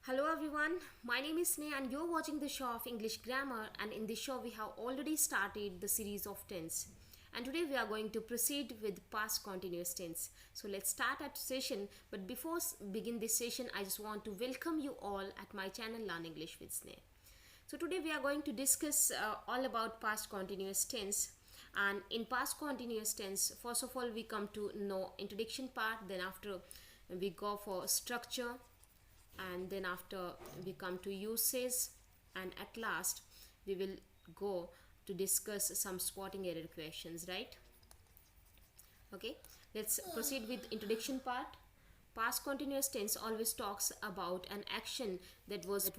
Hello everyone, my name is Sneha and you're watching the show of English Grammar, and in this show we have already started the series of tense, and today we are going to proceed with past continuous tense. So let's start our session, but before begin this session I just want to welcome you all at my channel Learn English with Sneha. So today we are going to discuss all about past continuous tense. And in past continuous tense, first of all we come to know introduction part, then after we go for structure, and then after we come to uses, and at last we will go to discuss some spotting error questions, right? Okay, let's proceed with introduction part. Past continuous tense always talks about an action that was in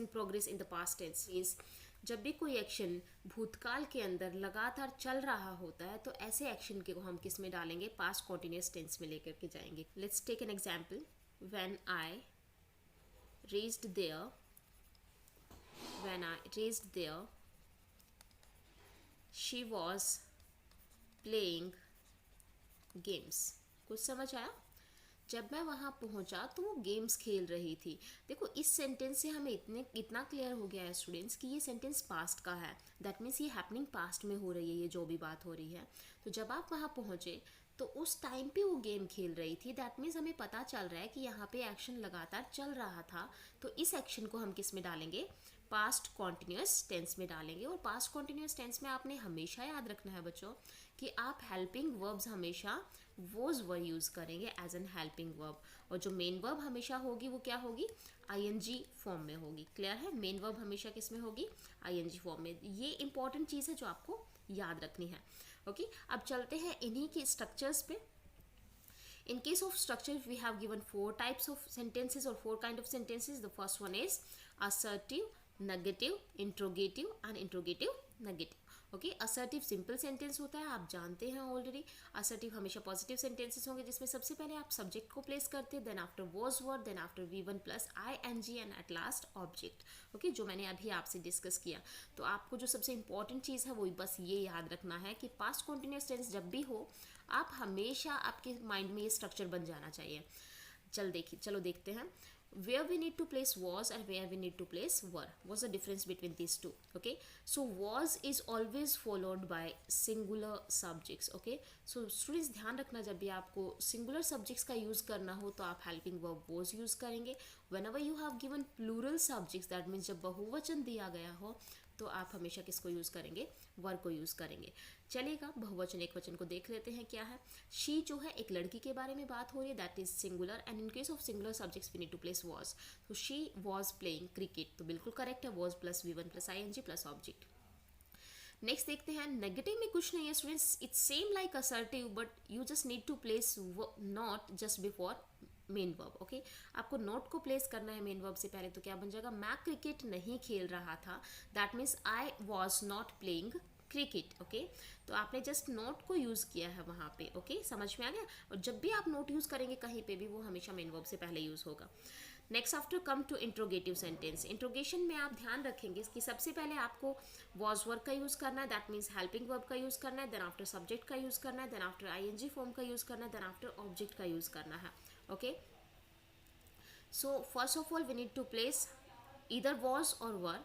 progress in the past tense. Means जब भी कोई action भूतकाल के अंदर लगातार चल रहा होता है तो ऐसे एक्शन को हम किस में डालेंगे, पास्ट कॉन्टिन्यूस टेंस में लेकर के जाएंगे. Let's take an example. when I raised there she was playing games. कुछ समझ आया? जब मैं वहाँ पहुँचा तो वो गेम्स खेल रही थी. देखो इस सेंटेंस से हमें इतना क्लियर हो गया है स्टूडेंट्स कि ये सेंटेंस पास्ट का है. दैट मीन्स ये हैपनिंग पास्ट में हो रही है, ये जो भी बात हो रही है. तो जब आप वहाँ पहुँचे तो उस टाइम पे वो गेम खेल रही थी. दैट मीन्स हमें पता चल रहा है कि यहाँ पे एक्शन लगातार चल रहा था. तो इस एक्शन को हम किस में डालेंगे, पास्ट कॉन्टिन्यूस टेंस में डालेंगे. और पास्ट कॉन्टिन्यूस टेंस में आपने हमेशा याद रखना है बच्चों कि आप हेल्पिंग वर्ब्स हमेशा वोज वर्ब यूज़ करेंगे एज एन हेल्पिंग वर्ब. और जो मेन वर्ब हमेशा होगी वो क्या होगी, आईएनजी फॉर्म में होगी. क्लियर है? मेन वर्ब हमेशा किस में होगी, आईएनजी फॉर्म में. ये इंपॉर्टेंट चीज़ है जो आपको याद रखनी है. ओके अब चलते हैं इन्हीं के स्ट्रक्चर्स पे. In case of structure, we have given 4 types of sentences or 4 kind of sentences. The first one is assertive, negative, interrogative and interrogative negative. Okay assertive simple sentence होता है, आप जानते हैं ऑलरेडी. असर्टिव हमेशा positive sentences होंगे जिसमें सबसे पहले आप सब्जेक्ट को प्लेस करते हैं, then after was word, then after V1 plus ING and at last object. Okay जो मैंने अभी आपसे डिस्कस किया. तो आपको जो सबसे इंपॉर्टेंट चीज़ है वो बस ये याद रखना है कि पास्ट कॉन्टिन्यूस टेंस जब भी हो आप हमेशा आपके माइंड में ये स्ट्रक्चर बन जाना चाहिए. चलो देखते हैं. Where we need to place was and where we need to place were. What's the difference between these two? Okay, so was is always followed by singular subjects. Okay, so students ध्यान रखना जब भी आपको singular subjects का use करना हो तो आप helping verb was यूज़ करेंगे. Whenever you have given plural subjects, that means जब बहुवचन दिया गया हो तो आप हमेशा किसको यूज़ करेंगे, वर को यूज़ करेंगे. चलेगा, बहुवचन एक वचन को देख लेते हैं क्या है. शी जो है एक लड़की के बारे में बात हो रही है, that is singular and in case of singular subjects we need to place was. तो शी वॉज प्लेइंग क्रिकेट, तो बिल्कुल करेक्ट है, was plus V1 plus ING plus object. Next देखते हैं. नेगेटिव में कुछ नहीं है students, it's same like assertive but you just need to place not just before main verb. Okay आपको नोट को प्लेस करना है मेन वर्ब से पहले. तो क्या बन जाएगा, मैं क्रिकेट नहीं खेल रहा था. That means I was not playing cricket. Okay तो आपने जस्ट नोट को यूज़ किया है वहाँ पे. ओके समझ में आ गया. और जब भी आप नोट यूज़ करेंगे कहीं पे भी वो हमेशा मेन वर्ब से पहले यूज़ होगा. Next after come to interrogative sentence. Interrogation में आप ध्यान रखेंगे कि सबसे पहले आपको वॉज वर्ब का यूज़ करना है, दैट मीन्स हेल्पिंग वर्ब का यूज़ करना है, देन आफ्टर सब्जेक्ट का यूज़ करना है, देन आफ्टर ING फॉर्म का यूज़ करना है, देन आफ्टर ऑब्जेक्ट का यूज़ करना है. Okay so first of all we need to place either was or were.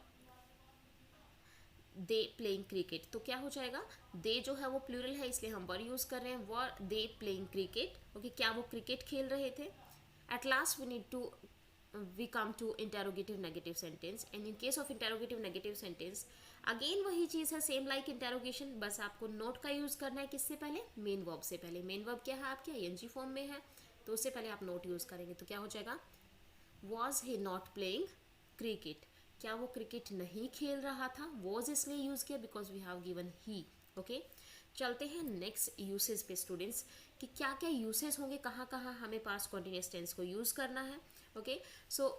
They playing cricket, तो क्या हो जाएगा, दे जो है वो प्लूरल है इसलिए हम वर यूज़ कर रहे हैं. वर दे प्लेइंग क्रिकेट. ओके क्या वो क्रिकेट खेल रहे थे. At last we come to interrogative negative sentence. and in case of interrogative negative sentence again वही चीज़ है, सेम लाइक इंटेरोगेशन, बस आपको नोट का यूज़ करना है किससे पहले, मेन वर्ब से पहले. मेन वर्ब क्या है आपके, ING फॉर्म में है, तो उससे पहले आप नोट यूज़ करेंगे. तो क्या हो जाएगा, was he not playing cricket. क्या वो क्रिकेट नहीं खेल रहा था. वॉज इसलिए यूज़ किया because we have given he. Okay चलते हैं नेक्स्ट यूसेज पे स्टूडेंट्स कि क्या क्या यूसेज होंगे, कहाँ कहाँ हमें पास्ट कॉन्टिन्यूस टेंस को यूज़ करना है. Okay so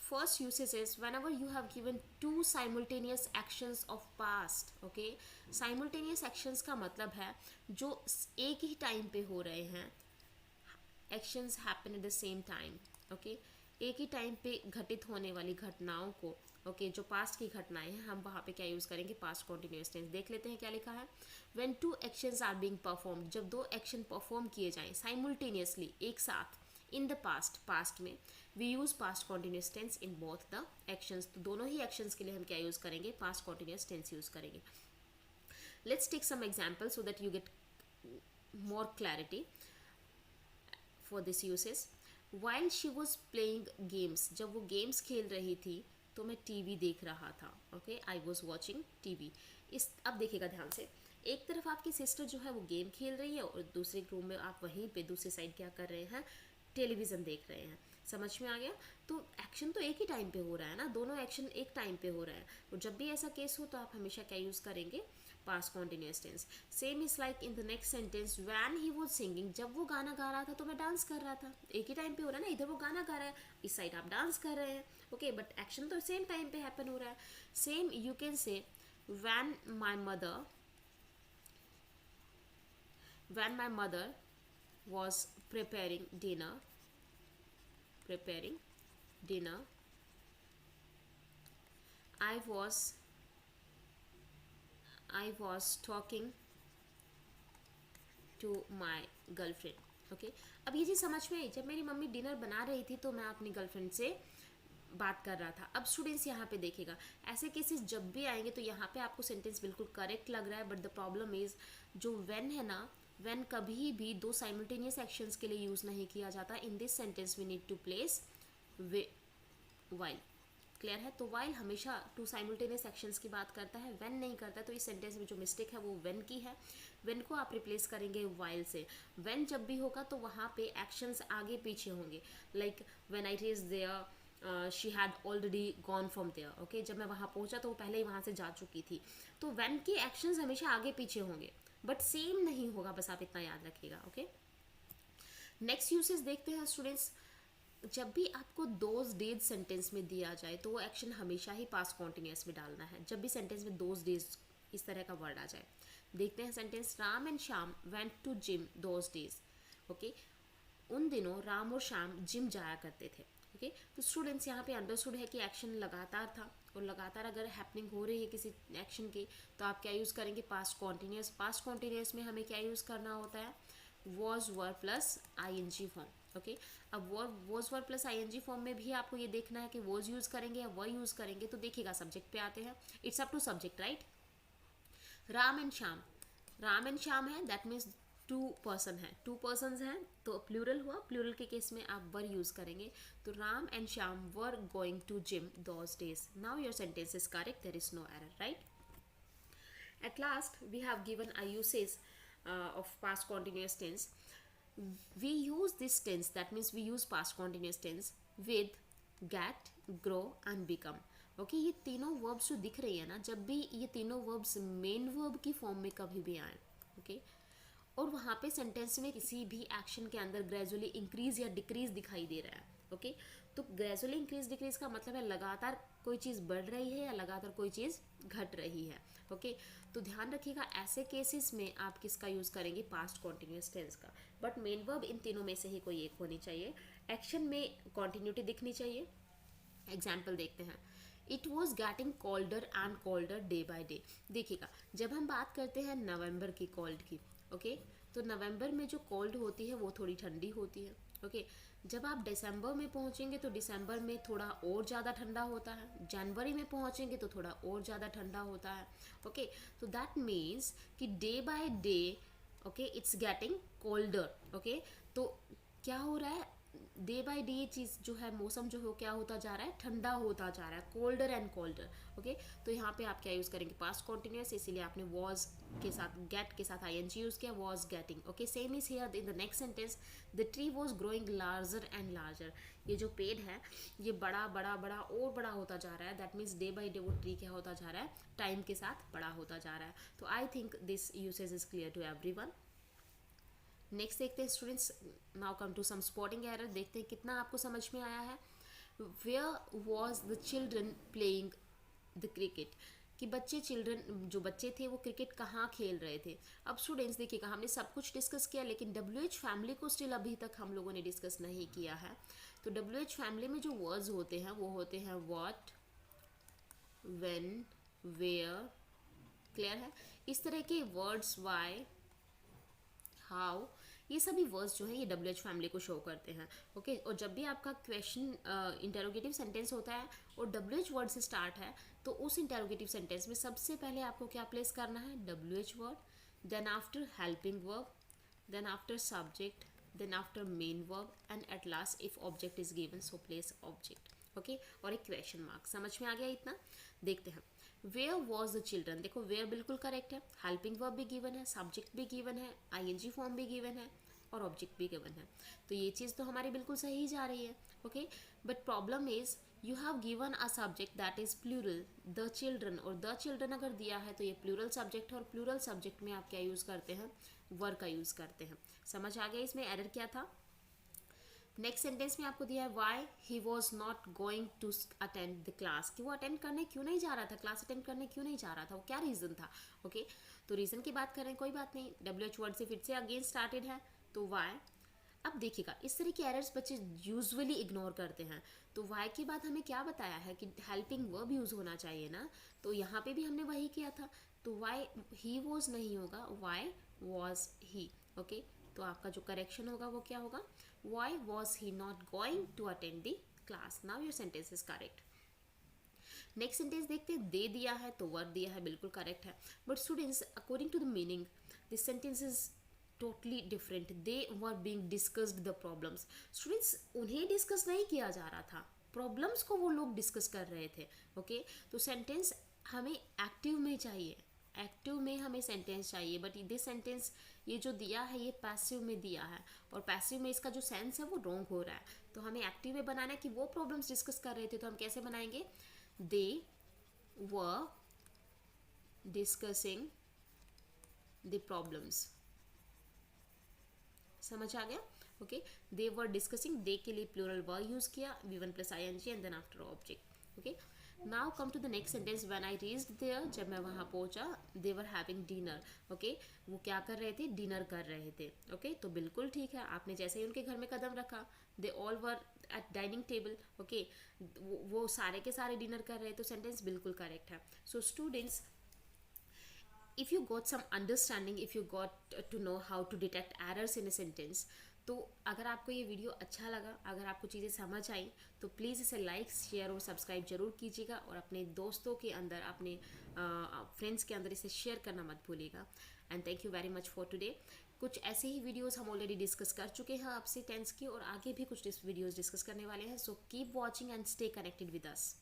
first usage is whenever you have given two simultaneous actions of past. okay simultaneous actions का मतलब है जो एक ही टाइम पे हो रहे हैं. actions happen at the same time. okay एक ही टाइम पे घटित होने वाली घटनाओं को, ओके जो पास्ट की घटनाएं हैं, हम वहाँ पे क्या यूज़ करेंगे, पास्ट कॉन्टिन्यूस टेंस. देख लेते हैं क्या लिखा है. When two actions are being performed, जब दो एक्शन परफॉर्म किए जाएं साइमल्टेनियसली, एक साथ इन द पास्ट, पास्ट में we use past continuous tense in both the actions, तो दोनों ही एक्शंस के लिए हम क्या यूज करेंगे, पास्ट कॉन्टिन्यूस टेंस यूज करेंगे. Let's take some example so that you get more clarity for this uses. While she was playing games, जब वो गेम्स खेल रही थी तो मैं टीवी देख रहा था. Okay, I was watching TV. इस अब देखिएगा ध्यान से, एक तरफ आपकी सिस्टर जो है वो गेम खेल रही है और दूसरे रूम में आप वहीं पे दूसरी साइड क्या कर रहे हैं, टेलीविज़न देख रहे हैं. समझ में आ गया? तो एक्शन तो एक ही टाइम पे हो रहा है ना, दोनों एक्शन एक टाइम पे हो रहा है. और जब भी ऐसा केस हो तो आप हमेशा क्या यूज़ करेंगे, past continuous tense. Same is like in the next sentence, when he was singing, जब वो गाना गा रहा था तो मैं डांस कर रहा था. एक ही टाइम पे हो रहा है ना, इधर वो गाना गा रहा है, इस साइड आप डांस कर रहे हैं. ओके, बट एक्शन तो सेम टाइम पे हैपन हो रहा है. Same you can say when my mother was preparing dinner, I was talking to my girlfriend. Okay, अब ये चीज़ समझ में आई, जब मेरी मम्मी डिनर बना रही थी तो मैं अपनी गर्लफ्रेंड से बात कर रहा था. अब स्टूडेंट्स यहाँ पे देखिएगा, ऐसे केसेस जब भी आएंगे तो यहाँ पे आपको सेंटेंस बिल्कुल करेक्ट लग रहा है, बट द प्रॉब्लम इज जो व्हेन है ना, व्हेन कभी भी दो साइमल्टेनियस एक्शंस के लिए यूज़ नहीं किया जाता. In this sentence we need to place while. Clear है? तो वाइल हमेशा टू साइमल्टेनियस एक्शंस की बात करता है, व्हेन नहीं करता है. तो इस सेंटेंस में जो मिस्टेक है वो व्हेन की है. व्हेन को आप रिप्लेस करेंगे वाइल से. व्हेन जब भी होगा तो वहाँ पे एक्शंस आगे पीछे होंगे. Like when I reach there she had already gone from there. Okay, जब मैं वहाँ पहुँचा तो वो पहले ही वहाँ से जा चुकी थी. तो व्हेन के एक्शंस हमेशा आगे पीछे होंगे, बट सेम नहीं होगा, बस आप इतना याद रखिएगा. ओके, नेक्स्ट यूसेज देखते हैं स्टूडेंट्स. जब भी आपको दोज डेज सेंटेंस में दिया जाए तो वो एक्शन हमेशा ही पास्ट कॉन्टिन्यूस में डालना है. जब भी सेंटेंस में दोज डेज इस तरह का वर्ड आ जाए. देखते हैं sentence, Ram and Shyam went to gym those days. Okay, उन दिनों राम और श्याम जिम जाया करते थे. ओके, तो स्टूडेंट्स यहाँ पे अंडरस्टूड है कि एक्शन लगातार था, और लगातार अगर हैपनिंग हो रही है किसी एक्शन की तो आप क्या यूज़ करेंगे, पास्ट कॉन्टिन्यूस. पास्ट कॉन्टिन्यूस में हमें क्या यूज़ करना होता है, was were plus ING form. Okay, अब was were plus ING form में भी आपको ये देखना है कि वॉज यूज़ करेंगे या वर यूज़ करेंगे. तो देखिएगा सब्जेक्ट पे आते हैं, it's up to subject, right. Ram and Shyam है, दैट मीन्स टू पर्सन है, टू पर्सन हैं तो प्लूरल हुआ. प्लूरल के केस में आप वर यूज करेंगे. तो Ram and Shyam were going to gym those days. Now your sentence is correct, there is no error, right. At last, we have given a usage of past continuous tense. We use this tense, that means we use past continuous tense with get, grow and become. Okay, ये तीनों verbs जो दिख रही है ना, जब भी ये तीनों वर्ब्स मेन वर्ब की फॉर्म में कभी भी आए, ओके, और वहाँ पे सेंटेंस में किसी भी एक्शन के अंदर ग्रेजुअली इंक्रीज या डिक्रीज दिखाई दे रहा है. ओके, तो ग्रेजुअली इंक्रीज डिक्रीज का मतलब है लगातार कोई चीज़ बढ़ रही है या लगातार कोई चीज़ घट रही है. ओके, तो ध्यान रखिएगा ऐसे केसेस में आप किसका यूज़ करेंगे, पास्ट कॉन्टिन्यूस टेंस का. बट मेन वर्ब इन तीनों में से ही कोई एक होनी चाहिए. एक्शन में कॉन्टिन्यूटी दिखनी चाहिए. एग्जाम्पल देखते हैं, it was getting colder and colder day by day. देखिएगा, जब हम बात करते हैं नवंबर की कोल्ड की, ओके, तो नवंबर में जो कोल्ड होती है वो थोड़ी ठंडी होती है. ओके, जब आप दिसंबर में पहुंचेंगे तो दिसंबर में थोड़ा और ज़्यादा ठंडा होता है. जनवरी में पहुंचेंगे तो थोड़ा और ज़्यादा ठंडा होता है. ओके, तो दैट मीन्स कि day by day, okay, it's getting colder. Okay, तो क्या हो रहा है, डे बाय डे ये चीज़ जो है, मौसम जो हो क्या होता जा रहा है, ठंडा होता जा रहा है, कोल्डर एंड कोल्डर. ओके, तो यहाँ पे आप क्या यूज़ करेंगे, पास्ट कॉन्टिन्यूस, इसीलिए आपने वॉज के साथ, गेट के साथ आईएनजी यूज़ किया, was getting. Okay, same is here in the next sentence, the tree was growing larger and larger. ये जो पेड़ है ये बड़ा बड़ा बड़ा और बड़ा होता जा रहा है. That means day by day वो ट्री क्या होता जा रहा है, टाइम के साथ बड़ा होता जा रहा है. तो I think this usage is clear to everyone. Next देखते हैं students, now come to some spotting error. देखते हैं कितना आपको समझ में आया है. Where was the children playing the cricket, कि चिल्ड्रन जो बच्चे थे वो क्रिकेट कहाँ खेल रहे थे. अब स्टूडेंट्स देखिएगा, हमने सब कुछ डिस्कस किया लेकिन WH फैमिली को स्टिल अभी तक हम लोगों ने डिस्कस नहीं किया है. तो WH फैमिली में जो वर्ड्स होते हैं वो होते हैं व्हाट, व्हेन, वेयर. क्लियर है? इस तरह के वर्ड्स वाई, हाउ, ये सभी वर्ड्स जो है ये WH फैमिली को शो करते हैं। ओके, और जब भी आपका क्वेश्चन इंटेरोगेटिव सेंटेंस होता है और WH वर्ड से स्टार्ट है, तो उस इंटेरोगेटिव सेंटेंस में सबसे पहले आपको क्या प्लेस करना है, WH word, then after helping verb, then after subject, then after main verb, and at last if object is given so place object. Okay, और एक क्वेश्चन मार्क। समझ में आ गया इतना? देखते हैं, वेयर वॉज द चिल्ड्रन। देखो वेयर बिल्कुल करेक्ट है, हेल्पिंग वर्ब भी गिवन है, सब्जेक्ट भी गिवन है, ING फॉर्म भी गिवन है और ऑब्जेक्ट भी गिवन है, तो ये चीज़ तो हमारी बिल्कुल सही जा रही है। Okay, but problem is you have given a subject that is plural, the children, और द चिल्ड्रन अगर दिया है तो ये प्लूरल सब्जेक्ट है, और प्लूरल सब्जेक्ट में आप क्या यूज़ करते हैं, वर का यूज़ करते हैं। समझ आ गया इसमें एरर क्या था? नेक्स्ट सेंटेंस में आपको दिया है why he was not going to attend the class, कि वो अटेंड करने क्यों नहीं जा रहा था, क्लास अटेंड करने क्यों नहीं जा रहा था, वो क्या रीज़न था। ओके, तो रीज़न की बात करें, कोई बात नहीं, WH वर्ड से फिर से अगेन स्टार्टेड है, तो वाई। अब देखिएगा, इस तरह के एरर्स बच्चे यूजुअली इग्नोर करते हैं, तो वाई के बाद हमें क्या बताया है कि हेल्पिंग वर्ब यूज़ होना चाहिए ना, तो यहाँ पे भी हमने वही किया था, तो वाई ही वॉज नहीं होगा, वाई वॉज ही। ओके, तो आपका जो करेक्शन होगा वो क्या होगा, why was he not going to attend the class. Now your sentence is correct. Next sentence देखते हैं, दे दिया है तो वर्ब दिया है, बिल्कुल करेक्ट है, but students according to the meaning this sentence is totally different. They were being discussed the problems. Students, उन्हें डिस्कस नहीं किया जा रहा था, प्रॉब्लम्स को वो लोग डिस्कस कर रहे थे। ओके, तो सेंटेंस हमें एक्टिव में चाहिए, एक्टिव में हमें सेंटेंस चाहिए, बट दिस सेंटेंस ये जो दिया है ये पैसिव में दिया है, और पैसिव में इसका जो सेंस है वो रॉन्ग हो रहा है, तो हमें एक्टिव में बनाना है कि वो प्रॉब्लम्स डिस्कस कर रहे थे, तो हम कैसे बनाएंगे, दे वर डिस्कसिंग द प्रॉब्लम्स। समझ आ गया? ओके, दे वर डिस्कसिंग, दे के लिए प्लूरल वर्ब यूज किया, V1 plus ING and then after object. Okay, now come to the next sentence, when I reached there, जब मैं वहाँ पहुँचा, they were having dinner. Okay, वो क्या कर रहे थे, डिनर कर रहे थे। ओके, तो बिल्कुल ठीक है, आपने जैसे ही उनके घर में कदम रखा, they all were at dining table. Okay, वो सारे के सारे डिनर कर रहे, तो सेंटेंस बिल्कुल करेक्ट है। So students, if you got some understanding, if you got to know how to detect errors in a sentence, तो अगर आपको ये वीडियो अच्छा लगा, अगर आपको चीज़ें समझ आई, तो प्लीज़ इसे लाइक, शेयर और सब्सक्राइब जरूर कीजिएगा, और अपने दोस्तों के अंदर, अपने फ्रेंड्स के अंदर इसे शेयर करना मत भूलिएगा। And thank you very much for today. कुछ ऐसे ही वीडियोस हम ऑलरेडी डिस्कस कर चुके हैं आपसे टेंस की, और आगे भी कुछ वीडियोस डिस्कस करने वाले हैं, so keep watching and stay connected with us.